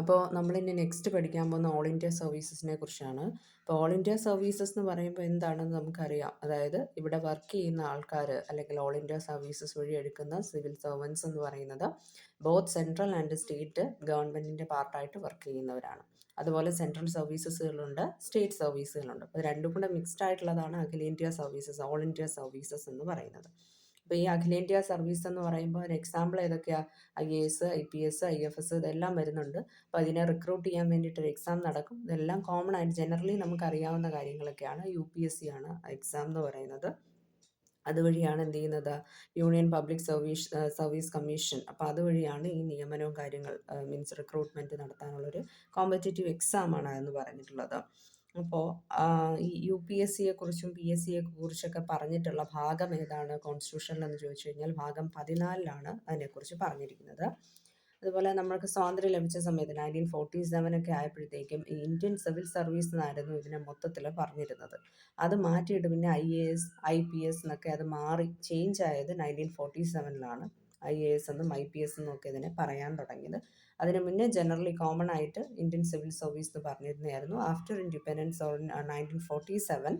അപ്പോൾ നമ്മളിനി നെക്സ്റ്റ് പഠിക്കാൻ പോകുന്ന ഓൾ ഇന്ത്യ സർവീസസിനെ കുറിച്ചാണ്. അപ്പോൾ ഓൾ ഇന്ത്യ സർവീസസ് എന്ന് പറയുമ്പോൾ എന്താണെന്ന് നമുക്കറിയാം. അതായത് ഇവിടെ വർക്ക് ചെയ്യുന്ന ആൾക്കാർ അല്ലെങ്കിൽ ഓൾ ഇന്ത്യ സർവീസസ് വഴി എടുക്കുന്ന സിവിൽ സർവൻസ് എന്ന് പറയുന്നത് ബോത്ത് സെൻട്രൽ ആൻഡ് സ്റ്റേറ്റ് ഗവൺമെൻറ്റിൻ്റെ പാർട്ടായിട്ട് വർക്ക് ചെയ്യുന്നവരാണ്. അതുപോലെ സെൻട്രൽ സർവീസസുകളുണ്ട്, സ്റ്റേറ്റ് സർവീസുകളുണ്ട്. അപ്പോൾ രണ്ടും കൂടെ മിക്സ്ഡ് ആയിട്ടുള്ളതാണ് അഖിലേന്ത്യാ സർവീസസ്, ഓൾ ഇന്ത്യ സർവീസസ് എന്ന് പറയുന്നത്. അപ്പോൾ ഈ അഖിലേന്ത്യാ സർവീസ് എന്ന് പറയുമ്പോൾ ഒരു എക്സാമ്പിൾ ഏതൊക്കെയാണ്? IAS, IPS, IFS ഇതെല്ലാം വരുന്നുണ്ട്. അപ്പോൾ അതിനെ റിക്രൂട്ട് ചെയ്യാൻ വേണ്ടിയിട്ടൊരു എക്സാം നടക്കും. ഇതെല്ലാം കോമൺ ആയിട്ട് ജനറലി നമുക്കറിയാവുന്ന കാര്യങ്ങളൊക്കെയാണ്. UPSC ആണ് എക്സാം എന്ന് പറയുന്നത്. അതുവഴിയാണ് എന്ത് ചെയ്യുന്നത്? Union public service commission. അപ്പോൾ അതുവഴിയാണ് ഈ നിയമനവും കാര്യങ്ങൾ മീൻസ് റിക്രൂട്ട്മെൻറ്റ് നടത്താനുള്ളൊരു കോമ്പറ്റേറ്റീവ് എക്സാമാണ് എന്ന് പറഞ്ഞിട്ടുള്ളത്. അപ്പോൾ ഈ UPSCയെ കുറിച്ചും PSCയെ കുറിച്ചൊക്കെ പറഞ്ഞിട്ടുള്ള ഭാഗം ഏതാണ് കോൺസ്റ്റിറ്റ്യൂഷനിൽ എന്ന് ചോദിച്ചു കഴിഞ്ഞാൽ ഭാഗം 14 അതിനെക്കുറിച്ച് പറഞ്ഞിരിക്കുന്നത്. അതുപോലെ നമ്മൾക്ക് സ്വാതന്ത്ര്യം ലഭിച്ച സമയത്ത് 1947 ഒക്കെ ആയപ്പോഴത്തേക്കും ഈ ഇന്ത്യൻ സിവിൽ സർവീസ് എന്നായിരുന്നു ഇതിനെ മൊത്തത്തിൽ പറഞ്ഞിരുന്നത്. അത് മാറ്റിയിട്ട് പിന്നെ IAS, IPS എന്നൊക്കെ അത് മാറി ചേഞ്ച് ആയത് 1947 IAS എന്നും IPS എന്നും ഒക്കെ ഇതിനെ പറയാൻ തുടങ്ങിയത്. അതിന് മുന്നേ ജനറലി കോമൺ ആയിട്ട് ഇന്ത്യൻ സിവിൽ സർവീസ് എന്ന് പറഞ്ഞിരുന്നതായിരുന്നു. After independence or 1947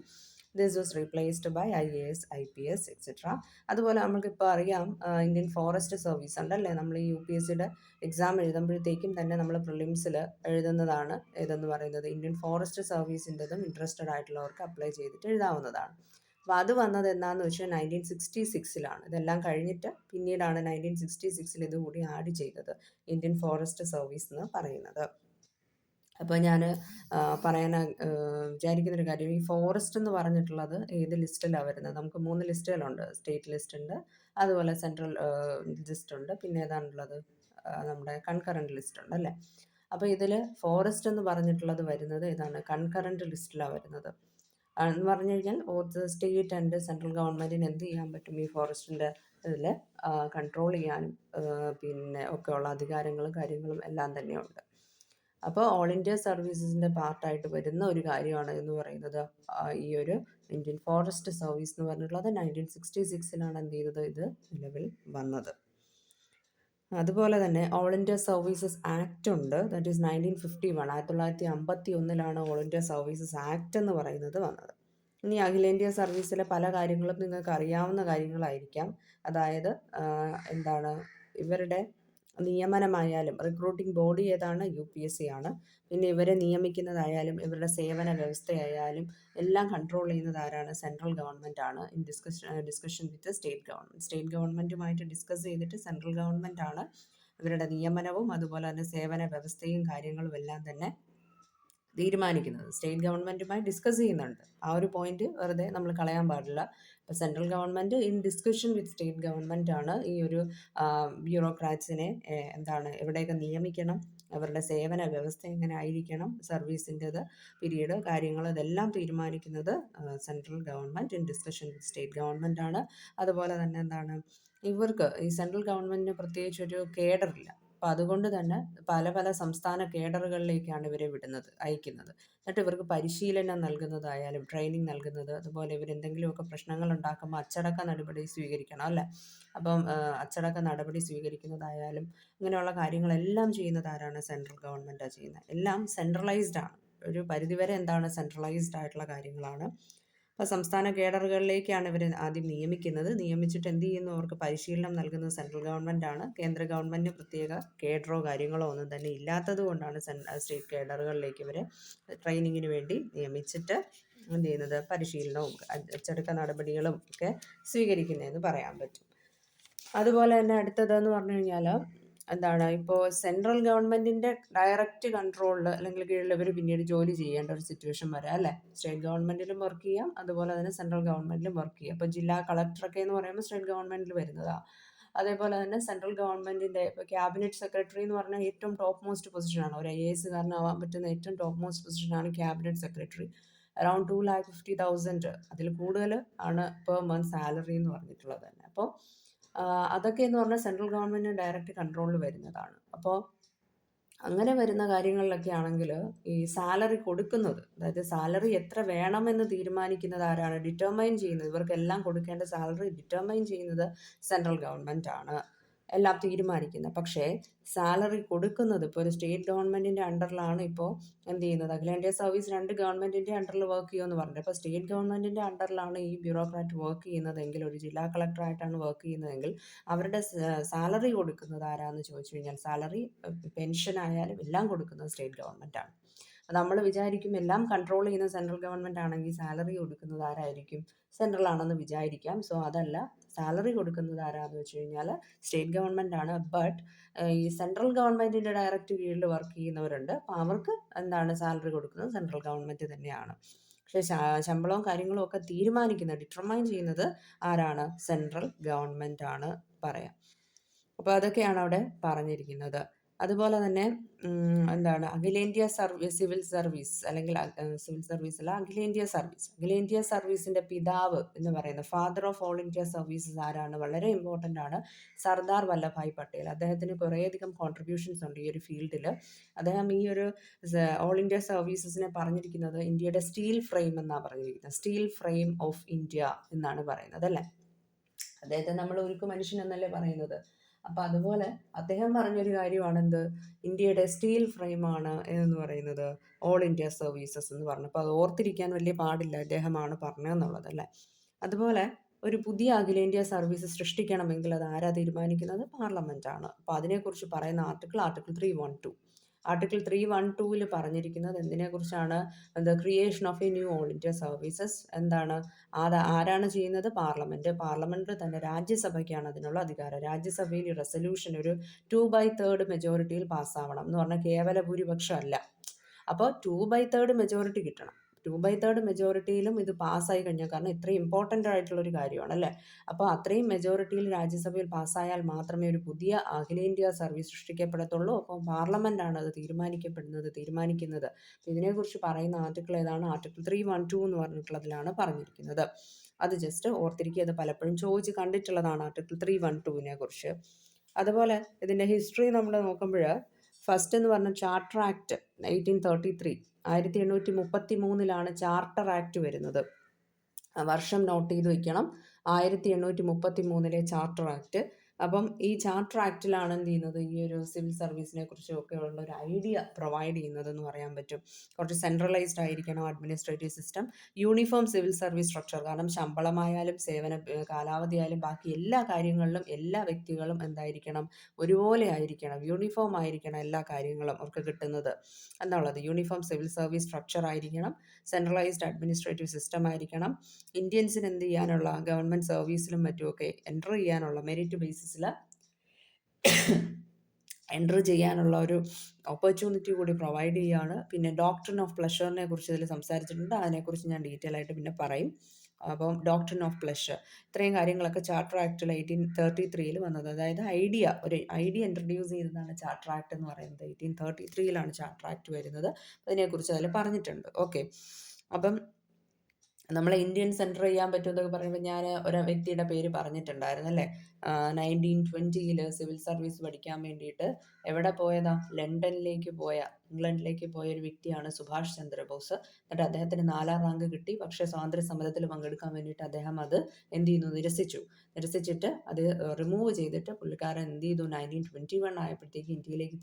this was replaced by IAS, IPS etcetera. അതുപോലെ നമുക്കിപ്പോൾ അറിയാം ഇന്ത്യൻ ഫോറസ്റ്റ് സർവീസ് ഉണ്ടല്ലേ. നമ്മൾ ഈ UPSCയുടെ എക്സാം എഴുതുമ്പോഴത്തേക്കും തന്നെ നമ്മൾ പ്രിലിംസിൽ എഴുതുന്നതാണ് ഏതെന്ന് പറയുന്നത് ഇന്ത്യൻ ഫോറസ്റ്റ് സർവീസിൻ്റെതും ഇൻട്രസ്റ്റഡ് ആയിട്ടുള്ളവർക്ക് അപ്ലൈ ചെയ്തിട്ട് എഴുതാവുന്നതാണ്. അപ്പോൾ അത് വന്നത് എന്താണെന്ന് വെച്ചാൽ 1966 ഇതെല്ലാം കഴിഞ്ഞിട്ട് പിന്നീടാണ് 1966 ഇത് കൂടി ആഡ് ചെയ്തത് ഇന്ത്യൻ ഫോറസ്റ്റ് സർവീസ് എന്ന് പറയുന്നത്. അപ്പോൾ ഞാൻ പറയാൻ വിചാരിക്കുന്നൊരു കാര്യം, ഈ ഫോറസ്റ്റ് എന്ന് പറഞ്ഞിട്ടുള്ളത് ഏത് ലിസ്റ്റിലാണ് വരുന്നത്? നമുക്ക് 3 ലിസ്റ്റുകളുണ്ട്. സ്റ്റേറ്റ് ലിസ്റ്റ് ഉണ്ട്, അതുപോലെ സെൻട്രൽ ലിസ്റ്റ് ഉണ്ട്, പിന്നെ ഏതാണുള്ളത്? നമ്മുടെ കൺകറൻറ്റ് ലിസ്റ്റ് ഉണ്ട് അല്ലേ. അപ്പോൾ ഇതിൽ ഫോറസ്റ്റ് എന്ന് പറഞ്ഞിട്ടുള്ളത് വരുന്നത് ഏതാണ്? കൺകറൻറ്റ് ലിസ്റ്റിലാണ് വരുന്നത്. എന്ന് പറഞ്ഞു കഴിഞ്ഞാൽ ബോത്ത് സ്റ്റേറ്റ് ആൻഡ് സെൻട്രൽ ഗവൺമെൻറ്റിന് എന്ത് ചെയ്യാൻ പറ്റും? ഈ ഫോറസ്റ്റിൻ്റെ ഇതിൽ കൺട്രോൾ ചെയ്യാനും പിന്നെ ഒക്കെയുള്ള അധികാരങ്ങളും കാര്യങ്ങളും എല്ലാം തന്നെയുണ്ട്. അപ്പോൾ ഓൾ ഇന്ത്യ സർവീസസിൻ്റെ പാർട്ടായിട്ട് വരുന്ന ഒരു കാര്യമാണ് എന്ന് പറയുന്നത് ഈ ഒരു ഇന്ത്യൻ ഫോറസ്റ്റ് സർവീസ് എന്ന് പറഞ്ഞിട്ടുള്ളത് 1966 എന്ത് ചെയ്തത്? ഇത് നിലവിൽ വന്നത്. അതുപോലെ തന്നെ ഓൾ ഇന്ത്യ സർവീസസ് ആക്ട് ഉണ്ട്. That is 1951. 1951 all India services act എന്ന് പറയുന്നത് വന്നത്. ഇനി അഖിലേന്ത്യാ സർവീസിലെ പല കാര്യങ്ങളും നിങ്ങൾക്ക് അറിയാവുന്ന കാര്യങ്ങളായിരിക്കാം. അതായത് എന്താണ് ഇവരുടെ നിയമനമായാലും റിക്രൂട്ടിംഗ് ബോഡി ഏതാണ്? UPSC ആണ്. പിന്നെ ഇവരെ നിയമിക്കുന്നതായാലും ഇവരുടെ സേവന വ്യവസ്ഥയായാലും എല്ലാം കൺട്രോൾ ചെയ്യുന്നത് ആരാണ്? സെൻട്രൽ ഗവൺമെൻറ് ആണ്. In discussion with state government. State ഗവൺമെൻറ്റുമായിട്ട് ഡിസ്കസ് ചെയ്തിട്ട് സെൻട്രൽ ഗവൺമെൻറ് ആണ് ഇവരുടെ നിയമനവും അതുപോലെ തന്നെ സേവന വ്യവസ്ഥയും കാര്യങ്ങളും എല്ലാം തന്നെ തീരുമാനിക്കുന്നത്. സ്റ്റേറ്റ് ഗവൺമെൻറ്റുമായി ഡിസ്കസ് ചെയ്യുന്നുണ്ട്. ആ ഒരു പോയിന്റ് വെറുതെ നമ്മൾ കളയാൻ പാടില്ല. അപ്പോൾ central government in discussion with state government ആണ് ഈ ഒരു ബ്യൂറോക്രാറ്റ്സിനെ എവിടെയൊക്കെ നിയമിക്കണം, അവരുടെ സേവന വ്യവസ്ഥ എങ്ങനെ ആയിരിക്കണം, സർവീസിൻ്റെത് പീരീഡ് കാര്യങ്ങൾ ഇതെല്ലാം തീരുമാനിക്കുന്നത് central government in discussion with state government ആണ്. അതുപോലെ തന്നെ ഇവർക്ക് ഈ സെൻട്രൽ ഗവൺമെൻറ്റിന് പ്രത്യേകിച്ചൊരു കേഡറില്ല. അപ്പോൾ അതുകൊണ്ട് തന്നെ പല പല സംസ്ഥാന കേഡറുകളിലേക്കാണ് ഇവരെ അയക്കുന്നത്. എന്നിട്ട് ഇവർക്ക് പരിശീലനം നൽകുന്നതായാലും ട്രെയിനിങ് നൽകുന്നത്, അതുപോലെ ഇവരെന്തെങ്കിലുമൊക്കെ പ്രശ്നങ്ങൾ ഉണ്ടാക്കുമ്പോൾ അച്ചടക്ക നടപടി സ്വീകരിക്കണം അല്ലേ. അപ്പം അച്ചടക്ക നടപടി സ്വീകരിക്കുന്നതായാലും ഇങ്ങനെയുള്ള കാര്യങ്ങളെല്ലാം ചെയ്യുന്നത് ആരാണ്? സെൻട്രൽ ഗവൺമെൻറ്റാണ് ചെയ്യുന്നത്. എല്ലാം സെൻട്രലൈസ്ഡ് ആണ്. ഒരു പരിധിവരെ സെൻട്രലൈസ്ഡ് ആയിട്ടുള്ള കാര്യങ്ങളാണ്. അപ്പോൾ സംസ്ഥാന കേഡറുകളിലേക്കാണ് ഇവർ ആദ്യം നിയമിക്കുന്നത്. നിയമിച്ചിട്ട് എന്ത് ചെയ്യുന്നു? അവർക്ക് പരിശീലനം നൽകുന്നത് സെൻട്രൽ ഗവൺമെൻറ് ആണ്. കേന്ദ്ര ഗവൺമെൻറ്റിന് പ്രത്യേക കേഡറോ കാര്യങ്ങളോ ഒന്നും തന്നെ ഇല്ലാത്തത് കൊണ്ടാണ് സ്റ്റേറ്റ് കേഡറുകളിലേക്ക് ഇവരെ ട്രെയിനിങ്ങിന് വേണ്ടി നിയമിച്ചിട്ട് എന്ത് ചെയ്യുന്നത്? പരിശീലനവും അച്ചടക്ക നടപടികളും ഒക്കെ സ്വീകരിക്കുന്നതെന്ന് പറയാൻ പറ്റും. അതുപോലെ തന്നെ അടുത്തതെന്ന് പറഞ്ഞു കഴിഞ്ഞാൽ ഇപ്പോൾ സെൻട്രൽ ഗവൺമെൻറ്റിൻ്റെ ഡയറക്റ്റ് കൺട്രോളിൽ അല്ലെങ്കിൽ കീഴിൽ ഇവർ പിന്നീട് ജോലി ചെയ്യേണ്ട ഒരു സിറ്റുവേഷൻ വരാം അല്ലേ. സ്റ്റേറ്റ് ഗവൺമെൻറ്റിലും വർക്ക് ചെയ്യാം, അതുപോലെ തന്നെ സെൻട്രൽ ഗവൺമെൻറ്റിലും വർക്ക് ചെയ്യാം. ഇപ്പോൾ ജില്ലാ കളക്ടറൊക്കെ എന്ന് പറയുമ്പോൾ സ്റ്റേറ്റ് ഗവൺമെൻറ്റിൽ വരുന്നതാണ്. അതേപോലെ തന്നെ സെൻട്രൽ ഗവൺമെൻറ്റിൻ്റെ ഇപ്പോൾ ക്യാബിനറ്റ് സെക്രട്ടറി എന്ന് പറഞ്ഞാൽ ഏറ്റവും ടോപ്പ് മോസ്റ്റ് പൊസിഷനാണ്. ഒരു IAS കാരനാവാൻ പറ്റുന്ന ഏറ്റവും ടോപ്പ് മോസ്റ്റ് പൊസിഷനാണ് ക്യാബിനറ്റ് സെക്രട്ടറി. അറൗണ്ട് 2,50,000 അതിൽ കൂടുതൽ ആണ് പെർ മന്ത് സാലറി എന്ന് പറഞ്ഞിട്ടുള്ളത് തന്നെ. അപ്പോൾ അതൊക്കെ എന്ന് പറഞ്ഞാൽ സെൻട്രൽ ഗവൺമെൻറ്റിന് ഡയറക്റ്റ് കൺട്രോളിൽ വരുന്നതാണ്. അപ്പോൾ അങ്ങനെ വരുന്ന കാര്യങ്ങളിലൊക്കെ ആണെങ്കിൽ ഈ സാലറി കൊടുക്കുന്നത്, അതായത് സാലറി എത്ര വേണമെന്ന് തീരുമാനിക്കുന്നത് ആരാണ്? ഡിറ്റർമൈൻ ചെയ്യുന്നത്, ഇവർക്കെല്ലാം കൊടുക്കേണ്ട സാലറി ഡിറ്റർമൈൻ ചെയ്യുന്നത് സെൻട്രൽ ഗവൺമെൻറ് ആണ്. എല്ലാം തീരുമാനിക്കുന്നത്. പക്ഷേ സാലറി കൊടുക്കുന്നത് ഇപ്പോൾ ഒരു സ്റ്റേറ്റ് ഗവൺമെൻറ്റിൻ്റെ അണ്ടറിലാണ് ഇപ്പോൾ എന്ത് ചെയ്യുന്നത്, അഖിലേന്ത്യാ സർവീസ് 2 ഗവൺമെൻറ്റിൻ്റെ അണ്ടറിൽ വർക്ക് ചെയ്യുമെന്ന് പറഞ്ഞിട്ട്, അപ്പോൾ സ്റ്റേറ്റ് ഗവൺമെൻറ്റിൻ്റെ അണ്ടറിലാണ് ഈ ബ്യൂറോക്രാറ്റ് വർക്ക് ചെയ്യുന്നതെങ്കിൽ, ഒരു ജില്ലാ കളക്ടറായിട്ടാണ് വർക്ക് ചെയ്യുന്നതെങ്കിൽ അവരുടെ സാലറി കൊടുക്കുന്നത് ആരാന്ന് ചോദിച്ചു കഴിഞ്ഞാൽ, സാലറി പെൻഷൻ ആയാലും എല്ലാം കൊടുക്കുന്നത് സ്റ്റേറ്റ് ഗവൺമെൻറ്റാണ്. നമ്മൾ വിചാരിക്കും എല്ലാം കൺട്രോൾ ചെയ്യുന്ന സെൻട്രൽ ഗവൺമെൻറ് ആണെങ്കിൽ സാലറി കൊടുക്കുന്നത് ആരായിരിക്കും, സെൻട്രൽ ആണെന്ന് വിചാരിക്കാം. സോ അതല്ല, സാലറി കൊടുക്കുന്നത് ആരാന്ന് വെച്ച് കഴിഞ്ഞാൽ സ്റ്റേറ്റ് ഗവൺമെൻറ് ആണ്. ബട്ട് ഈ സെൻട്രൽ ഗവൺമെൻറ്റിൻ്റെ ഡയറക്റ്റ് കീഴിൽ വർക്ക് ചെയ്യുന്നവരുണ്ട്. അപ്പോൾ അവർക്ക് എന്താണ് സാലറി കൊടുക്കുന്നത് സെൻട്രൽ ഗവൺമെൻറ് തന്നെയാണ്. പക്ഷേ ശമ്പളവും കാര്യങ്ങളും ഒക്കെ ഡിറ്റർമൈൻ ചെയ്യുന്നത് ആരാണ്, സെൻട്രൽ ഗവൺമെൻറ് ആണ് പറയാം. അപ്പോൾ അതൊക്കെയാണ് അവിടെ പറഞ്ഞിരിക്കുന്നത്. അതുപോലെ തന്നെ എന്താണ് അഖിലേന്ത്യാ സിവിൽ സർവീസ്, അല്ലെങ്കിൽ സിവിൽ സർവീസ് അല്ല, അഖിലേന്ത്യാ സർവീസിന്റെ പിതാവ് എന്ന് പറയുന്നത്, father of all India services ആരാണ്, വളരെ ഇമ്പോർട്ടൻ്റ് ആണ്, സർദാർ വല്ലഭായ് പട്ടേൽ. അദ്ദേഹത്തിന് കുറേയധികം കോൺട്രിബ്യൂഷൻസ് ഉണ്ട് ഈ ഒരു ഫീൽഡിൽ. അദ്ദേഹം ഈ ഒരു ഓൾ ഇന്ത്യ സർവീസസിനെ പറഞ്ഞിരിക്കുന്നത് ഇന്ത്യയുടെ സ്റ്റീൽ ഫ്രെയിം എന്നാണ് പറഞ്ഞിരിക്കുന്നത്. സ്റ്റീൽ ഫ്രെയിം ഓഫ് ഇന്ത്യ എന്നാണ് പറയുന്നത് അല്ലേ. അദ്ദേഹത്തെ നമ്മൾ ഉരുക്കു മനുഷ്യൻ എന്നല്ലേ പറയുന്നത്. അപ്പോൾ അതുപോലെ അദ്ദേഹം പറഞ്ഞൊരു കാര്യമാണ് എന്ത്, ഇന്ത്യയുടെ സ്റ്റീൽ ഫ്രെയിമാണ് എന്ന് പറയുന്നത് ഓൾ ഇന്ത്യ സർവീസസ് എന്ന് പറഞ്ഞു. അപ്പോൾ അത് ഓർത്തിരിക്കാൻ വലിയ പാടില്ല, അദ്ദേഹമാണ് പറഞ്ഞതെന്നുള്ളത് അല്ലേ. അതുപോലെ ഒരു പുതിയ അഖിലേന്ത്യാ സർവീസ് സൃഷ്ടിക്കണമെങ്കിൽ അത് ആരാ തീരുമാനിക്കുന്നത്, പാർലമെന്റ് ആണ്. അപ്പോൾ അതിനെക്കുറിച്ച് പറയുന്ന ആർട്ടിക്കിൾ 312. ആർട്ടിക്കിൾ 312-ൽ പറഞ്ഞിരിക്കുന്നത് എന്തിനെക്കുറിച്ചാണ്, the creation of a new all India services. എന്താണ്, ആരാണ് ചെയ്യുന്നത്, പാർലമെന്റ് തന്നെ, രാജ്യസഭയ്ക്കാണ് അതിനുള്ള അധികാരം. രാജ്യസഭയിൽ റെസൊല്യൂഷൻ ഒരു 2/3 മെജോറിറ്റിയിൽ പാസ്സാവണം എന്ന് പറഞ്ഞാൽ കേവല ഭൂരിപക്ഷം അല്ല. അപ്പോൾ 2/3 മെജോറിറ്റി കിട്ടണം. 2/3 മെജോറിറ്റിയിലും ഇത് പാസ്സായി കഴിഞ്ഞാൽ, കാരണം ഇത്രയും ഇമ്പോർട്ടൻ്റ് ആയിട്ടുള്ള ഒരു കാര്യമാണ് അല്ലേ. അപ്പോൾ അത്രയും മെജോറിറ്റിയിൽ രാജ്യസഭയിൽ പാസ്സായാൽ മാത്രമേ ഒരു പുതിയ അഖിലേന്ത്യാ സർവീസ് സൃഷ്ടിക്കപ്പെടത്തുള്ളൂ. അപ്പോൾ പാർലമെന്റാണ് അത് തീരുമാനിക്കുന്നത്. ഇതിനെക്കുറിച്ച് പറയുന്ന ആർട്ടിക്കിൾ ഏതാണ്, ആർട്ടിക്കിൾ 312 എന്ന് പറഞ്ഞിട്ടുള്ളതിലാണ് പറഞ്ഞിരിക്കുന്നത്. അത് ജസ്റ്റ് ഓർത്തിരിക്കുക, അത് പലപ്പോഴും ചോദിച്ച് കണ്ടിട്ടുള്ളതാണ് ആർട്ടിക്കിൾ 312-നെ കുറിച്ച്. അതുപോലെ ഇതിൻ്റെ ഹിസ്റ്ററി നമ്മൾ നോക്കുമ്പോൾ, ഫസ്റ്റ് എന്ന് പറഞ്ഞ ചാർട്ടർ ആക്ട് 1833, 1833-ലാണ് ചാർട്ടർ ആക്ട് വരുന്നത്. വർഷം നോട്ട് ചെയ്ത് വയ്ക്കണം, 1833-ലെ ചാർട്ടർ ആക്ട്. അപ്പം ഈ ചാർട്ടർ ആക്ടിലാണ് എന്ത് ചെയ്യുന്നത്, ഈ ഒരു സിവിൽ സർവീസിനെ കുറിച്ചൊക്കെ ഉള്ള ഒരു ഐഡിയ പ്രൊവൈഡ് ചെയ്യുന്നതെന്ന് പറയാൻ പറ്റും. കുറച്ച് സെൻട്രലൈസ്ഡ് ആയിരിക്കണം administrative system, uniform civil service structure. കാരണം ശമ്പളമായാലും സേവന കാലാവധി ആയാലും ബാക്കി എല്ലാ കാര്യങ്ങളിലും എല്ലാ വ്യക്തികളും എന്തായിരിക്കണം, ഒരുപോലെ ആയിരിക്കണം, യൂണിഫോം ആയിരിക്കണം എല്ലാ കാര്യങ്ങളും അവർക്ക് കിട്ടുന്നത് എന്നുള്ളത്. യൂണിഫോം സിവിൽ സർവീസ് സ്ട്രക്ചർ ആയിരിക്കണം, സെൻട്രലൈസ്ഡ് അഡ്മിനിസ്ട്രേറ്റീവ് സിസ്റ്റം ആയിരിക്കണം. ഇന്ത്യൻസിന് എന്ത് ചെയ്യാനുള്ള, ഗവൺമെൻറ് സർവീസിലും മറ്റുമൊക്കെ എൻ്റർ ചെയ്യാനുള്ള മെറിറ്റ് ബേസിസിൽ എൻ്റർ ചെയ്യാനുള്ള ഒരു ഓപ്പർച്യൂണിറ്റി കൂടി പ്രൊവൈഡ് ചെയ്യുകയാണ്. പിന്നെ ഡോക്ട്രിൻ ഓഫ് പ്ലഷറിനെ കുറിച്ച് ഇതിൽ സംസാരിച്ചിട്ടുണ്ട്, അതിനെക്കുറിച്ച് ഞാൻ ഡീറ്റെയിൽ ആയിട്ട് പിന്നെ പറയും. അപ്പം ഡോക്ട്രിൻ ഓഫ് പ്ലഷർ, ഇത്രയും കാര്യങ്ങളൊക്കെ ചാർട്ടർ ആക്ടിൽ 1833-ൽ വന്നത്. അതായത് ഒരു ഐഡിയ ഇൻട്രൊഡ്യൂസ് ചെയ്തതാണ് ചാർട്ടർ ആക്ട് എന്ന് പറയുന്നത്. 1833-ലാണ് ചാർട്ടർ ആക്ട് വരുന്നത്. അതിനെക്കുറിച്ച് അതിൽ പറഞ്ഞിട്ടുണ്ട്. ഓക്കെ, അപ്പം നമ്മളെ ഇന്ത്യൻ സെൻറ്റർ ചെയ്യാൻ പറ്റുമെന്നൊക്കെ പറയുമ്പോൾ ഞാൻ ഒരു വ്യക്തിയുടെ പേര് പറഞ്ഞിട്ടുണ്ടായിരുന്നു അല്ലേ. 1920-ൽ സിവിൽ സർവീസ് പഠിക്കാൻ വേണ്ടിയിട്ട് എവിടെ പോയതാ, ഇംഗ്ലണ്ടിലേക്ക് പോയ ഒരു വ്യക്തിയാണ് സുഭാഷ് ചന്ദ്രബോസ്. എന്നിട്ട് അദ്ദേഹത്തിന് 4ാം റാങ്ക് കിട്ടി. പക്ഷേ സ്വാതന്ത്ര്യ സമരത്തിൽ പങ്കെടുക്കാൻ വേണ്ടിയിട്ട് അദ്ദേഹം അത് എന്ത് ചെയ്യുന്നു, നിരസിച്ചിട്ട് അത് റിമൂവ് ചെയ്തിട്ട് പുള്ളിക്കാരൻ എന്ത് ചെയ്തു, 1921 ആയപ്പോഴത്തേക്ക് ഇന്ത്യയിലേക്ക്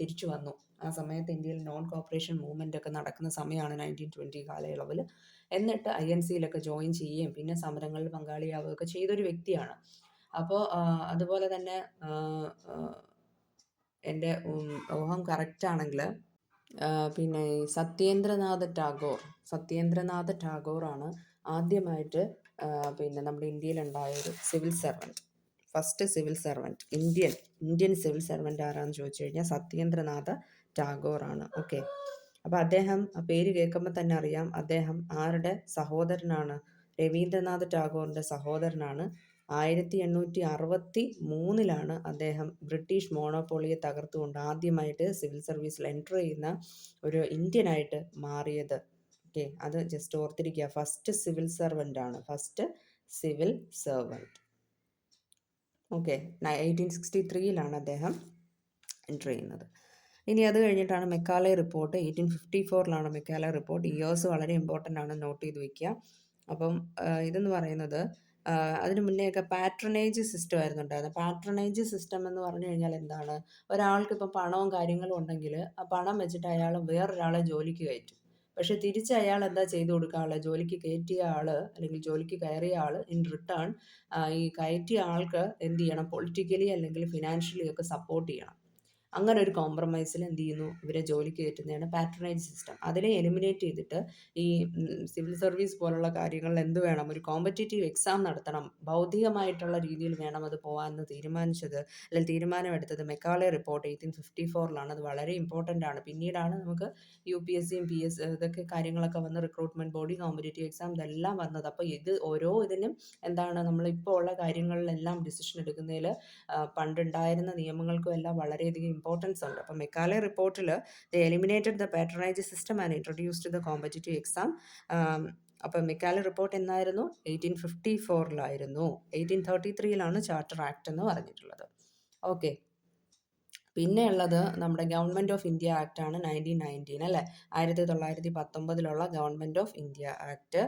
തിരിച്ചു വന്നു. ആ സമയത്ത് ഇന്ത്യയിൽ നോൺ കോപ്പറേഷൻ മൂവ്മെൻ്റ് ഒക്കെ നടക്കുന്ന സമയമാണ് 1920 കാലയളവിൽ. എന്നിട്ട് INC-യിലൊക്കെ ജോയിൻ ചെയ്യുകയും പിന്നെ സമരങ്ങളിൽ പങ്കാളിയാവുകയൊക്കെ ചെയ്തൊരു വ്യക്തിയാണ്. അപ്പോൾ അതുപോലെ തന്നെ എൻ്റെ ഊഹം കറക്റ്റാണെങ്കിൽ പിന്നെ സത്യേന്ദ്രനാഥ ടാഗോറാണ് ആദ്യമായിട്ട് പിന്നെ നമ്മുടെ ഇന്ത്യയിലുണ്ടായ ഒരു civil servant. First civil servant, Indian civil servant ആരാന്ന് ചോദിച്ചു കഴിഞ്ഞാൽ സത്യേന്ദ്രനാഥ ടാഗോറാണ്. ഓക്കെ, അപ്പോൾ അദ്ദേഹം, പേര് കേൾക്കുമ്പോൾ തന്നെ അറിയാം അദ്ദേഹം ആരുടെ സഹോദരനാണ്, രവീന്ദ്രനാഥ് ടാഗോറിൻ്റെ സഹോദരനാണ്. 1863-ലാണ് അദ്ദേഹം ബ്രിട്ടീഷ് മോണോപോളിയെ തകർത്തുകൊണ്ട് ആദ്യമായിട്ട് സിവിൽ സർവീസിൽ എൻ്റർ ചെയ്യുന്ന ഒരു ഇന്ത്യനായിട്ട് മാറിയത്. ഓക്കെ, അത് ജസ്റ്റ് ഓർത്തിരിക്കുക. ഫസ്റ്റ് സിവിൽ സർവൻ്റ് ആണ്, ഓക്കെ. 1863-ലാണ് അദ്ദേഹം എൻ്റർ ചെയ്യുന്നത്. ഇനി അത് കഴിഞ്ഞിട്ടാണ് മെക്കാലെ റിപ്പോർട്ട്. 1854-ലാണ് മെക്കാലെ റിപ്പോർട്ട്. ഇയേഴ്സ് വളരെ ഇമ്പോർട്ടൻ്റ് ആണ്, നോട്ട് ചെയ്ത് വയ്ക്കുക. അപ്പം ഇതെന്ന് പറയുന്നത് അതിന് മുന്നേയൊക്കെ പാട്രണേജ് സിസ്റ്റം ആയിരുന്നു ഉണ്ടായിരുന്നത്. പാട്രണേജ് സിസ്റ്റം എന്ന് പറഞ്ഞു കഴിഞ്ഞാൽ എന്താണ്? ഒരാൾക്ക് ഇപ്പം പണവും കാര്യങ്ങളും ഉണ്ടെങ്കിൽ ആ പണം വെച്ചിട്ട് അയാൾ വേറൊരാളെ ജോലിക്ക് കയറ്റും. പക്ഷെ തിരിച്ച് അയാൾ എന്താ ചെയ്തു കൊടുക്കുക? ജോലിക്ക് കയറ്റിയ ആൾ അല്ലെങ്കിൽ ജോലിക്ക് കയറിയ ആൾ ഇൻ റിട്ടേൺ ഈ കയറ്റിയ ആൾക്ക് എന്ത് ചെയ്യണം? പൊളിറ്റിക്കലി അല്ലെങ്കിൽ ഫിനാൻഷ്യലി ഒക്കെ സപ്പോർട്ട് ചെയ്യണം. അങ്ങനെ ഒരു കോംപ്രമൈസിൽ എന്ത് ചെയ്യുന്നു? ഇവരെ ജോലിക്ക് കയറ്റുന്നതാണ് പാട്രണേജ് സിസ്റ്റം. അതിനെ എലിമിനേറ്റ് ചെയ്തിട്ട് ഈ സിവിൽ സർവീസ് പോലുള്ള കാര്യങ്ങളിൽ എന്ത് വേണം? ഒരു കോമ്പറ്റേറ്റീവ് എക്സാം നടത്തണം. ബൗദ്ധികമായിട്ടുള്ള രീതിയിൽ വേണം അത് പോകാമെന്ന് തീരുമാനിച്ചത്, അല്ലെങ്കിൽ തീരുമാനമെടുത്തത് മെക്കാളെ റിപ്പോർട്ട് 1854 അത് വളരെ ഇമ്പോർട്ടൻ്റ് ആണ്. പിന്നീടാണ് നമുക്ക് UPSCയും PS ഇതൊക്കെ കാര്യങ്ങളൊക്കെ വന്ന് റിക്രൂട്ട്മെൻറ്റ് ബോഡി, കോമ്പറ്റേറ്റീവ് എക്സാം ഇതെല്ലാം വന്നത്. അപ്പോൾ ഇത് ഓരോ ഇതിനും എന്താണ് നമ്മളിപ്പോൾ ഉള്ള കാര്യങ്ങളിലെല്ലാം ഡിസിഷൻ എടുക്കുന്നതിൽ പണ്ടുണ്ടായിരുന്ന നിയമങ്ങൾക്കും എല്ലാം വളരെയധികം ഇമ്പോർട്ടൻസ് ഉണ്ട്. അപ്പോൾ മെക്കാലെ റിപ്പോർട്ടിൽ they eliminated the patronage system and introduced the competitive exam. അപ്പോൾ മെക്കാലെ റിപ്പോർട്ട് എന്നായിരുന്നു? 1854 1833 ചാർട്ടർ ആക്ട് എന്ന് പറഞ്ഞിട്ടുള്ളത്. ഓക്കെ, പിന്നെ ഉള്ളത് നമ്മുടെ ഗവൺമെൻറ് ഓഫ് ഇന്ത്യ ആക്ട് ആണ് 1919 അല്ലേ? 1919 ഗവൺമെൻറ് ഓഫ് ഇന്ത്യ ആക്ട്.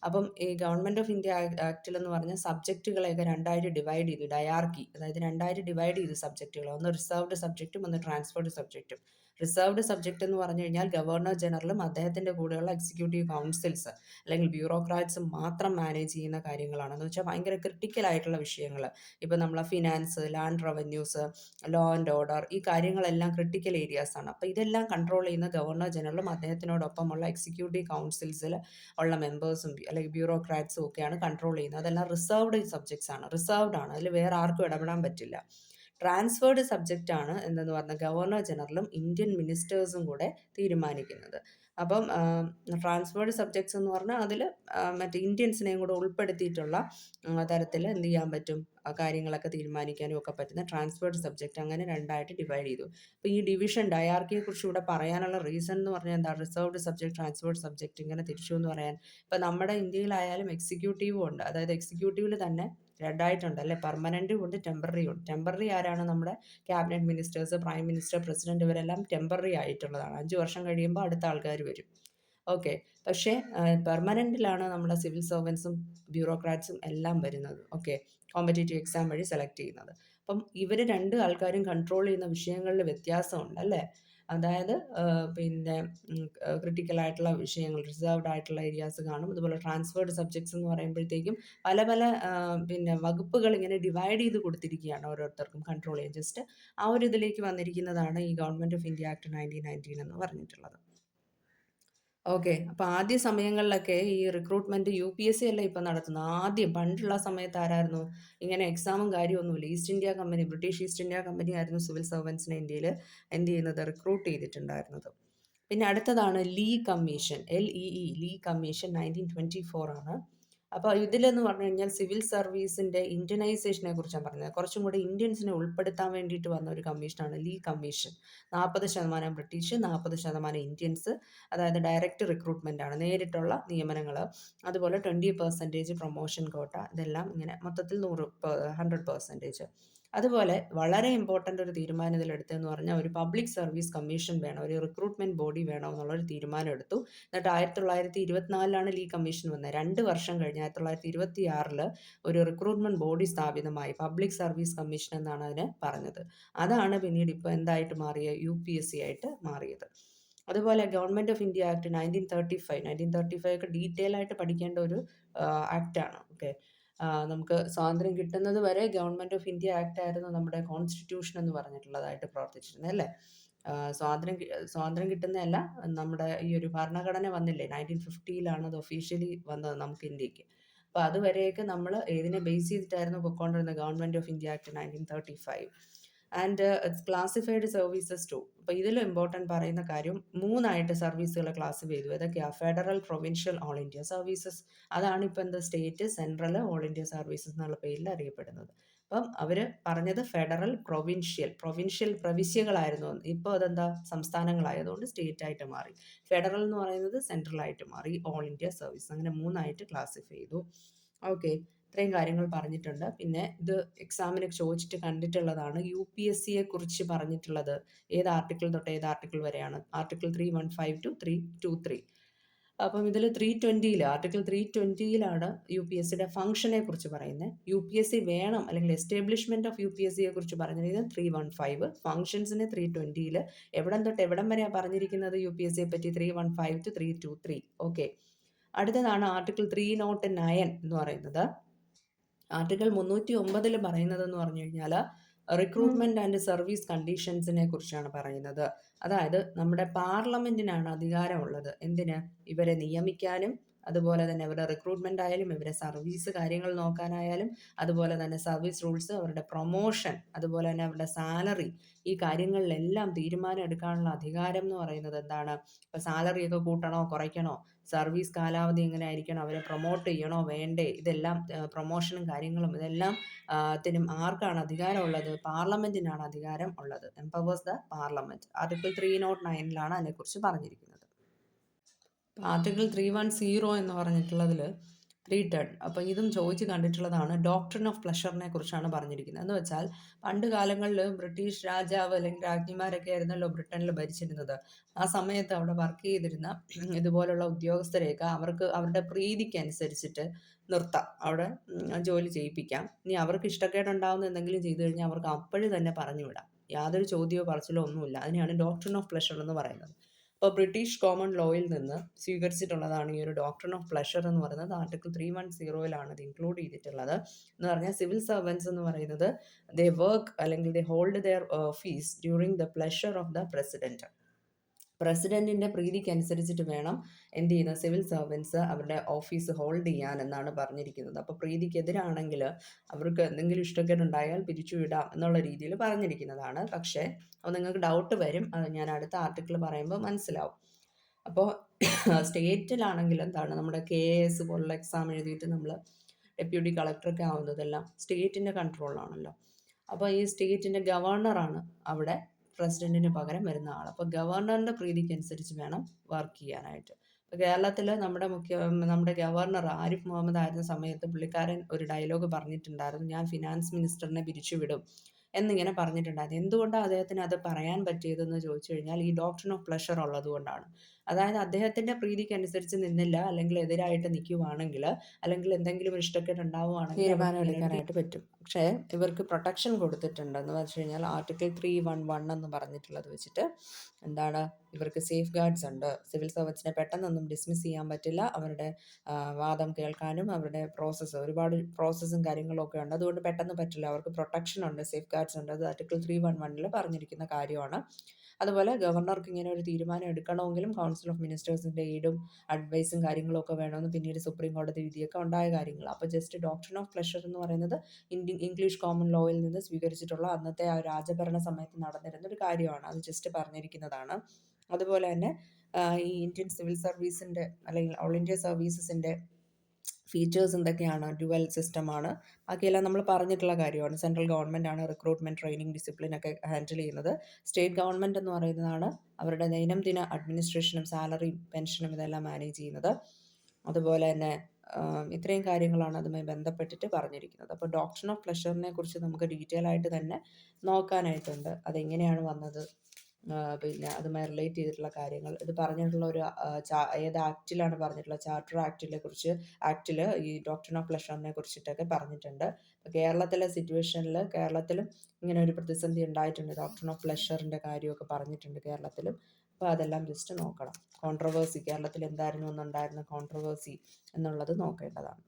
അപ്പം ഈ ഗവൺമെൻറ് ഓഫ് ഇന്ത്യ ആക്ടിൽ എന്ന് പറഞ്ഞ സബ്ജക്റ്റുകളെയൊക്കെ രണ്ടായിട്ട് ഡിവൈഡ് ചെയ്തു. ഡയാർക്കി, അതായത് രണ്ടായിട്ട് ഡിവൈഡ് ചെയ്തു സബ്ജക്റ്റുകൾ. ഒന്ന് റിസർവ്ഡ് സബ്ജക്റ്റും ഒന്ന് ട്രാൻസ്ഫേർഡ് സബ്ജക്റ്റും. റിസർവ്ഡ് സബ്ജക്റ്റ് എന്ന് പറഞ്ഞു കഴിഞ്ഞാൽ ഗവർണർ ജനറലും അദ്ദേഹത്തിൻ്റെ കൂടെയുള്ള എക്സിക്യൂട്ടീവ് കൗൺസിൽസ് അല്ലെങ്കിൽ ബ്യൂറോക്രാറ്റ്സും മാത്രം മാനേജ് ചെയ്യുന്ന കാര്യങ്ങളാണ്. എന്ന് വെച്ചാൽ ഭയങ്കര ക്രിട്ടിക്കൽ ആയിട്ടുള്ള വിഷയങ്ങൾ, ഇപ്പം നമ്മളെ finance, land revenues, law and order, ഈ കാര്യങ്ങളെല്ലാം ക്രിട്ടിക്കൽ ഏരിയാസ് ആണ്. അപ്പോൾ ഇതെല്ലാം കൺട്രോൾ ചെയ്യുന്ന ഗവർണർ ജനറലും അദ്ദേഹത്തിനോടൊപ്പമുള്ള എക്സിക്യൂട്ടീവ് കൗൺസിൽസിൽ ഉള്ള മെമ്പേഴ്സും അല്ലെങ്കിൽ ബ്യൂറോക്രാറ്റ്സും ഒക്കെയാണ് കൺട്രോൾ ചെയ്യുന്നത്. അതെല്ലാം റിസർവ്ഡ് സബ്ജക്ട്സ് ആണ്, റിസർവ്ഡ് ആണ്, അതിൽ വേറെ ആർക്കും ഇടപെടാൻ പറ്റില്ല. ട്രാൻസ്ഫേർഡ് സബ്ജക്റ്റ് ആണ് എന്തെന്ന് പറഞ്ഞാൽ ഗവർണർ ജനറലും ഇന്ത്യൻ മിനിസ്റ്റേഴ്സും കൂടെ തീരുമാനിക്കുന്നത്. അപ്പം ട്രാൻസ്ഫേർഡ് സബ്ജക്ട്സ് എന്ന് പറഞ്ഞാൽ അതിൽ മറ്റേ ഇന്ത്യൻസിനെയും കൂടെ ഉൾപ്പെടുത്തിയിട്ടുള്ള തരത്തിൽ എന്ത് ചെയ്യാൻ പറ്റും? കാര്യങ്ങളൊക്കെ തീരുമാനിക്കാനും ഒക്കെ പറ്റുന്ന ട്രാൻസ്ഫേർഡ് സബ്ജക്റ്റ്. അങ്ങനെ രണ്ടായിട്ട് ഡിവൈഡ് ചെയ്തു. അപ്പോൾ ഈ ഡിവിഷൻ ഡയാർക്കിയെ കുറിച്ച് ഇവിടെ പറയാനുള്ള റീസൺ എന്ന് പറഞ്ഞാൽ എന്താ? റിസർവ്ഡ് സബ്ജക്ട്, ട്രാൻസ്ഫേർഡ് സബ്ജക്റ്റ് ഇങ്ങനെ തിരിച്ചു എന്ന് പറയാൻ. ഇപ്പം നമ്മുടെ ഇന്ത്യയിലായാലും എക്സിക്യൂട്ടീവും ഉണ്ട്. അതായത് എക്സിക്യൂട്ടീവിൽ തന്നെ രണ്ടായിട്ടുണ്ട് അല്ലേ? പെർമനൻറ്റും ഉണ്ട്, ടെമ്പററിയും ഉണ്ട്. ടെമ്പററി ആരാണ്? നമ്മുടെ cabinet ministers, prime minister, president, ഇവരെല്ലാം ടെമ്പററി ആയിട്ടുള്ളതാണ്. 5 വർഷം കഴിയുമ്പോൾ അടുത്ത ആൾക്കാർ വരും. ഓക്കെ, പക്ഷേ പെർമനൻറ്റിലാണ് നമ്മുടെ സിവിൽ സർവൻസും ബ്യൂറോക്രാറ്റ്സും എല്ലാം വരുന്നത്. ഓക്കെ, കോമ്പറ്റേറ്റീവ് എക്സാം വഴി സെലക്ട് ചെയ്യുന്നത്. അപ്പം ഇവർ രണ്ട് ആൾക്കാരും കൺട്രോൾ ചെയ്യുന്ന വിഷയങ്ങളിൽ വ്യത്യാസമുണ്ട് അല്ലേ? അതായത് പിന്നെ ക്രിട്ടിക്കൽ ആയിട്ടുള്ള വിഷയങ്ങൾ, റിസർവ്ഡ് ആയിട്ടുള്ള ഏരിയാസ് കാണും. അതുപോലെ ട്രാൻസ്ഫേർഡ് സബ്ജക്ട്സ് എന്ന് പറയുമ്പോഴത്തേക്കും പല പല പിന്നെ വകുപ്പുകൾ ഇങ്ങനെ ഡിവൈഡ് ചെയ്ത് കൊടുത്തിരിക്കുകയാണ് ഓരോരുത്തർക്കും കൺട്രോൾ ചെയ്യാൻ. ജസ്റ്റ് ആ ഒരു ഇതിലേക്ക് വന്നിരിക്കുന്നതാണ് ഈ ഗവൺമെൻറ് ഓഫ് ഇന്ത്യ ആക്ട് 1919 എന്ന് പറഞ്ഞിട്ടുള്ളത്. ഓക്കെ, അപ്പോൾ ആദ്യ സമയങ്ങളിലൊക്കെ ഈ റിക്രൂട്ട്മെൻറ്റ് UPSC അല്ല ഇപ്പം നടത്തുന്നത്. ആദ്യം പണ്ടുള്ള സമയത്ത് ആരായിരുന്നു? ഇങ്ങനെ എക്സാമും കാര്യമൊന്നുമില്ല. East India Company, British East India Company ആയിരുന്നു സിവിൽ സർവൻസിനെ ഇന്ത്യയിൽ എന്ത് ചെയ്യുന്നത്? റിക്രൂട്ട് ചെയ്തിട്ടുണ്ടായിരുന്നത്. പിന്നെ അടുത്തതാണ് Lee commission, LEE, Lee commission 1924 ആണ്. അപ്പോൾ ഇതിലെന്ന് പറഞ്ഞു കഴിഞ്ഞാൽ സിവിൽ സർവീസിൻ്റെ ഇന്ത്യനൈസേഷനെ കുറിച്ചാണ് പറഞ്ഞത്. കുറച്ചും കൂടി ഇന്ത്യൻസിനെ ഉൾപ്പെടുത്താൻ വേണ്ടിയിട്ട് വന്ന ഒരു കമ്മീഷനാണ് ലീ കമ്മീഷൻ. 40% British, 40% Indians. അതായത് ഡയറക്റ്റ് റിക്രൂട്ട്മെൻ്റ് ആണ്, നേരിട്ടുള്ള നിയമനങ്ങൾ. അതുപോലെ 20% പ്രൊമോഷൻ കോട്ട. ഇതെല്ലാം ഇങ്ങനെ മൊത്തത്തിൽ 100%. അതുപോലെ വളരെ ഇമ്പോർട്ടൻ്റ് ഒരു തീരുമാനം ഇതിലെടുത്തതെന്ന് പറഞ്ഞാൽ ഒരു പബ്ലിക് സർവീസ് കമ്മീഷൻ വേണം, ഒരു റിക്രൂട്ട്മെൻറ്റ് ബോഡി വേണം എന്നുള്ളൊരു തീരുമാനം എടുത്തു. എന്നിട്ട് 1924 ലീ കമ്മീഷൻ വന്നത്. 2 വർഷം കഴിഞ്ഞ് 1926 ഒരു റിക്രൂട്ട്മെൻറ്റ് ബോഡി സ്ഥാപിതമായി. പബ്ലിക് സർവീസ് കമ്മീഷൻ എന്നാണ് അതിനെ പറഞ്ഞത്. അതാണ് പിന്നീട് ഇപ്പോൾ എന്തായിട്ട് മാറിയ UPSC ആയിട്ട് മാറിയത്. അതുപോലെ ഗവൺമെൻറ് ഓഫ് ഇന്ത്യ ആക്ട് 1935 ഒക്കെ ഡീറ്റെയിൽ ആയിട്ട് പഠിക്കേണ്ട ഒരു ആക്റ്റാണ്. ഓക്കെ, നമുക്ക് സ്വാതന്ത്ര്യം കിട്ടുന്നത് വരെ ഗവൺമെൻറ് ഓഫ് ഇന്ത്യ ആക്ട് ആയിരുന്നു നമ്മുടെ കോൺസ്റ്റിറ്റ്യൂഷൻ എന്ന് പറഞ്ഞിട്ടുള്ളതായിട്ട് പ്രവർത്തിച്ചിരുന്നത് അല്ലേ? സ്വാതന്ത്ര്യം കിട്ടുന്നതല്ല, നമ്മുടെ ഈ ഒരു ഭരണഘടന വന്നില്ലേ 1950 അത് ഒഫീഷ്യലി വന്നത് നമുക്ക് ഇന്ത്യക്ക്. അപ്പോൾ അതുവരെയൊക്കെ നമ്മൾ ഏതിനെ ബേസ് ചെയ്തിട്ടായിരുന്നു പൊയ്ക്കൊണ്ടിരുന്നത്? Government of India act 1935. And it's classified services two. അപ്പോൾ ഇതിൽ ഇമ്പോർട്ടൻറ്റ് പറയുന്ന കാര്യം 3 സർവീസുകളെ ക്ലാസിഫൈ ചെയ്തു. ഏതൊക്കെയാണ്? Federal, provincial, all India services. അതാണ് ഇപ്പോൾ എന്താ state, central, all India services എന്നുള്ള പേരിൽ അറിയപ്പെടുന്നത്. അപ്പം അവർ പറഞ്ഞത് ഫെഡറൽ, പ്രൊവിൻഷ്യൽ പ്രവിശ്യകളായിരുന്നു. ഇപ്പോൾ അതെന്താ? സംസ്ഥാനങ്ങളായതുകൊണ്ട് സ്റ്റേറ്റ് ആയിട്ട് മാറി. ഫെഡറൽ എന്ന് പറയുന്നത് സെൻട്രൽ ആയിട്ട് മാറി. ഓൾ ഇന്ത്യ സർവീസ്, അങ്ങനെ 3 ക്ലാസിഫൈ ചെയ്തു. ഓക്കെ, ഇത്രയും കാര്യങ്ങൾ പറഞ്ഞിട്ടുണ്ട്. പിന്നെ ഇത് എക്സാമിന് ചോദിച്ചിട്ട് കണ്ടിട്ടുള്ളതാണ്. UPSCയെ കുറിച്ച് പറഞ്ഞിട്ടുള്ളത് ഏത് ആർട്ടിക്കിൾ തൊട്ട് ഏത് ആർട്ടിക്കിൾ വരെയാണ്? Article 315 to 323. അപ്പം ഇതിൽ 320 ആർട്ടിക്കിൾ 320 UPSCയുടെ ഫംഗ്ഷനെ കുറിച്ച് പറയുന്നത്. UPSC വേണം അല്ലെങ്കിൽ എസ്റ്റാബ്ലിഷ്മെന്റ് ഓഫ് UPSCയെ കുറിച്ച് പറഞ്ഞിരിക്കുന്നത് 315, ഫംഗ്ഷൻസിന് 320. എവിടം തൊട്ട് എവിടം വരെയാണ് പറഞ്ഞിരിക്കുന്നത് UPSCയെ പറ്റി? 315 to 323. ഓക്കെ. അടുത്തതാണ് ആർട്ടിക്കിൾ 309 എന്ന് പറയുന്നത്. ആർട്ടിക്കിൾ 309 പറയുന്നതെന്ന് പറഞ്ഞു കഴിഞ്ഞാൽ റിക്രൂട്ട്മെന്റ് ആൻഡ് സർവീസ് കണ്ടീഷൻസിനെ കുറിച്ചാണ് പറയുന്നത്. അതായത് നമ്മുടെ പാർലമെന്റിനാണ് അധികാരമുള്ളത് എന്തിന്? ഇവരെ നിയമിക്കാനും അതുപോലെ തന്നെ ഇവരുടെ റിക്രൂട്ട്മെന്റ് ആയാലും ഇവരെ സർവീസ് കാര്യങ്ങൾ നോക്കാനായാലും അതുപോലെ തന്നെ സർവീസ് റൂൾസ്, അവരുടെ പ്രൊമോഷൻ, അതുപോലെ തന്നെ അവരുടെ സാലറി, ഈ കാര്യങ്ങളിലെല്ലാം തീരുമാനം എടുക്കാനുള്ള അധികാരം എന്ന് പറയുന്നത് എന്താണ്? ഇപ്പൊ സാലറി ഒക്കെ കൂട്ടണോ കുറയ്ക്കണോ, സർവീസ് കാലാവധി എങ്ങനെ ആയിരിക്കണം, അവരെ പ്രൊമോട്ട് ചെയ്യണോ വേണ്ടേ, ഇതെല്ലാം പ്രൊമോഷനും കാര്യങ്ങളും ഇതെല്ലാം ത്തിനും ആർക്കാണ് അധികാരമുള്ളത്? പാർലമെന്റിനാണ് അധികാരം ഉള്ളത്. Empowers the parliament. ആർട്ടിക്കിൾ 309 അതിനെക്കുറിച്ച് പറഞ്ഞിരിക്കുന്നത്. ആർട്ടിക്കിൾ 310 എന്ന് പറഞ്ഞിട്ടുള്ളതിൽ 310, അപ്പം ഇതും ചോദിച്ച് കണ്ടിട്ടുള്ളതാണ്. ഡോക്ട്രിൻ ഓഫ് പ്ലഷറിനെ കുറിച്ചാണ് പറഞ്ഞിരിക്കുന്നത്. എന്ന് വെച്ചാൽ പണ്ട് കാലങ്ങളിൽ ബ്രിട്ടീഷ് രാജാവ് അല്ലെങ്കിൽ രാജ്ഞിമാരൊക്കെ ആയിരുന്നല്ലോ ബ്രിട്ടനിൽ ഭരിച്ചിരുന്നത്. ആ സമയത്ത് അവിടെ വർക്ക് ചെയ്തിരുന്ന ഇതുപോലുള്ള ഉദ്യോഗസ്ഥരെയൊക്കെ അവർക്ക് അവരുടെ പ്രീതിക്ക് അനുസരിച്ചിട്ട് നിർത്താം, അവിടെ ജോലി ചെയ്യിപ്പിക്കാം. ഇനി അവർക്ക് ഇഷ്ടക്കേടുണ്ടാവുന്ന എന്തെങ്കിലും ചെയ്തു കഴിഞ്ഞാൽ അവർക്ക് അപ്പോഴും തന്നെ പറഞ്ഞു വിടാം, യാതൊരു ചോദ്യമോ പറച്ചിലോ ഒന്നുമില്ല. അതിനെയാണ് ഡോക്ട്രിൻ ഓഫ് പ്ലഷർ എന്ന് പറയുന്നത്. ഇപ്പോൾ ബ്രിട്ടീഷ് കോമൺ ലോയിൽ നിന്ന് സ്വീകരിച്ചിട്ടുള്ളതാണ് ഈ ഒരു ഡോക്ട്രിൻ ഓഫ് പ്ലഷർ എന്ന് പറയുന്നത്. ആർട്ടിക്കിൾ 310 ഇത് ഇൻക്ലൂഡ് ചെയ്തിട്ടുള്ളത്. എന്ന് പറഞ്ഞാൽ സിവിൽ സർവൻസ് എന്ന് പറയുന്നത് ദേ വർക്ക് അല്ലെങ്കിൽ they hold their office during the pleasure of the president. പ്രസിഡന്റിന്റെ പ്രീതിക്ക് അനുസരിച്ചിട്ട് വേണം എന്ത് ചെയ്യുന്ന സിവിൽ സർവൻസ് അവരുടെ ഓഫീസ് ഹോൾഡ് ചെയ്യാൻ എന്നാണ് പറഞ്ഞിരിക്കുന്നത്. അപ്പോൾ പ്രീതിക്കെതിരാണെങ്കിൽ അവർക്ക് എന്തെങ്കിലും ഇഷ്ടക്കേടുണ്ടായാൽ പിരിച്ചുവിടാം എന്നുള്ള രീതിയിൽ പറഞ്ഞിരിക്കുന്നതാണ്. പക്ഷേ അപ്പോൾ നിങ്ങൾക്ക് ഡൗട്ട് വരും, അത് ഞാൻ അടുത്ത ആർട്ടിക്കിൾ പറയുമ്പോൾ മനസ്സിലാവും. അപ്പോൾ സ്റ്റേറ്റിലാണെങ്കിൽ എന്താണ്, നമ്മുടെ KS പോലുള്ള എക്സാം എഴുതിയിട്ട് നമ്മൾ ഡെപ്യൂട്ടി കളക്ടറൊക്കെ ആവുന്നതെല്ലാം സ്റ്റേറ്റിൻ്റെ കൺട്രോളിലാണല്ലോ. അപ്പോൾ ഈ സ്റ്റേറ്റിൻ്റെ ഗവർണറാണ് അവിടെ പ്രസിഡന്റിന് പകരം വരുന്ന ആൾ. അപ്പോൾ ഗവർണറിൻ്റെ പ്രീതിക്ക് അനുസരിച്ച് വേണം വർക്ക് ചെയ്യാനായിട്ട്. ഇപ്പോൾ കേരളത്തിൽ നമ്മുടെ ഗവർണർ ആരിഫ് മുഹമ്മദ് ആയിരുന്ന സമയത്ത് പുള്ളിക്കാരൻ ഒരു ഡയലോഗ് പറഞ്ഞിട്ടുണ്ടായിരുന്നു, ഞാൻ ഫിനാൻസ് മിനിസ്റ്ററിനെ പിരിച്ചുവിടും എന്നിങ്ങനെ പറഞ്ഞിട്ടുണ്ടായിരുന്നു. എന്തുകൊണ്ടാണ് അദ്ദേഹത്തിന് അത് പറയാൻ പറ്റിയതെന്ന് ചോദിച്ചു കഴിഞ്ഞാൽ ഈ ഡോക്ട്രിൻ ഓഫ് പ്ലഷർ ഉള്ളത് കൊണ്ടാണ്. അതായത് അദ്ദേഹത്തിൻ്റെ പ്രീതിക്ക് അനുസരിച്ച് നിന്നില്ല അല്ലെങ്കിൽ എതിരായിട്ട് നിൽക്കുവാണെങ്കിൽ അല്ലെങ്കിൽ എന്തെങ്കിലും ഒരു ഇഷ്ടക്കേട് ഉണ്ടാവുകയാണെങ്കിൽ തീരുമാനം എടുക്കാനായിട്ട് പറ്റും. പക്ഷേ ഇവർക്ക് പ്രൊട്ടക്ഷൻ കൊടുത്തിട്ടുണ്ട്. എന്ന് വെച്ച് കഴിഞ്ഞാൽ ആർട്ടിക്കിൾ 311 എന്ന് പറഞ്ഞിട്ടുള്ളത് വെച്ചിട്ട് എന്താണ്, ഇവർക്ക് സേഫ് ഗാർഡ്സ് ഉണ്ട്. സിവിൽ സർവൻസിനെ പെട്ടെന്നൊന്നും ഡിസ്മിസ് ചെയ്യാൻ പറ്റില്ല. അവരുടെ വാദം കേൾക്കാനും അവരുടെ ഒരുപാട് പ്രോസസ്സും കാര്യങ്ങളും ഒക്കെ ഉണ്ട്. അതുകൊണ്ട് പെട്ടെന്ന് പറ്റില്ല. അവർക്ക് പ്രൊട്ടക്ഷൻ ഉണ്ട്, സേഫ് ഗാർഡ്സ് ഉണ്ട്. അത് ആർട്ടിക്കിൾ 311 പറഞ്ഞിരിക്കുന്ന കാര്യമാണ്. അതുപോലെ ഗവർണർക്ക് ഇങ്ങനെ ഒരു തീരുമാനം എടുക്കണമെങ്കിലും കൗൺസിൽ ഓഫ് മിനിസ്റ്റേഴ്സിൻ്റെ എയ്ഡും അഡ്വൈസും കാര്യങ്ങളും ഒക്കെ വേണമെന്ന് പിന്നീട് സുപ്രീം കോടതി വിധിയൊക്കെ ഉണ്ടായ കാര്യങ്ങൾ. അപ്പോൾ ജസ്റ്റ് ഡോക്ട്രിൻ ഓഫ് പ്ലഷർ എന്ന് പറയുന്നത് ഇംഗ്ലീഷ് കോമൺ ലോയിൽ നിന്ന് സ്വീകരിച്ചിട്ടുള്ള അന്നത്തെ ആ രാജഭരണ സമയത്ത് നടന്നിരുന്ന ഒരു കാര്യമാണ്. അത് ജസ്റ്റ് പറഞ്ഞിരിക്കുന്നതാണ്. അതുപോലെ തന്നെ ഈ ഇന്ത്യൻ സിവിൽ സർവീസിൻ്റെ അല്ലെങ്കിൽ ഓൾ ഇന്ത്യ സർവീസസിൻ്റെ ഫീച്ചേഴ്സ് എന്തൊക്കെയാണ്? ഡ്യുവൽ സിസ്റ്റമാണ്. ബാക്കിയെല്ലാം നമ്മൾ പറഞ്ഞിട്ടുള്ള കാര്യമാണ്. സെൻട്രൽ ഗവൺമെൻറ് ആണ് റിക്രൂട്ട്മെൻറ്റ്, ട്രെയിനിങ്, ഡിസിപ്ലിൻ ഒക്കെ ഹാൻഡിൽ ചെയ്യുന്നത്. സ്റ്റേറ്റ് ഗവൺമെൻറ് എന്ന് പറയുന്നതാണ് അവരുടെ ദൈനംദിന അഡ്മിനിസ്ട്രേഷനും സാലറിയും പെൻഷനും ഇതെല്ലാം മാനേജ് ചെയ്യുന്നത്. അതുപോലെ തന്നെ ഇത്രയും കാര്യങ്ങളാണ് അതുമായി ബന്ധപ്പെട്ടിട്ട് പറഞ്ഞിരിക്കുന്നത്. അപ്പോൾ ഡോക്ട്രിൻ ഓഫ് പ്ലഷറിനെ കുറിച്ച് നമുക്ക് ഡീറ്റെയിൽ ആയിട്ട് തന്നെ നോക്കാനായിട്ടുണ്ട്. അതെങ്ങനെയാണ് വന്നത്, പിന്നെ അതുമായി റിലേറ്റ് ചെയ്തിട്ടുള്ള കാര്യങ്ങൾ, ഇത് പറഞ്ഞിട്ടുള്ള ഒരു ഏത് ആക്റ്റിലാണ് പറഞ്ഞിട്ടുള്ളത്, ചാർട്ടർ ആക്റ്റിൽ ഈ ഡോക്ട്രിൻ ഓഫ് പ്ലഷറിനെ കുറിച്ചിട്ടൊക്കെ പറഞ്ഞിട്ടുണ്ട്. കേരളത്തിലെ സിറ്റുവേഷനിൽ കേരളത്തിലും ഇങ്ങനെ ഒരു പ്രതിസന്ധി ഉണ്ടായിട്ടുണ്ട്. ഡോക്ട്രിൻ ഓഫ് പ്ലഷറിൻ്റെ കാര്യമൊക്കെ പറഞ്ഞിട്ടുണ്ട് കേരളത്തിലും. അപ്പോൾ അതെല്ലാം ജസ്റ്റ് നോക്കണം. കോൺട്രവേഴ്സി കേരളത്തിൽ എന്തായിരുന്നു എന്നുണ്ടായിരുന്ന കോൺട്രവേഴ്സി എന്നുള്ളത് നോക്കേണ്ടതാണ്.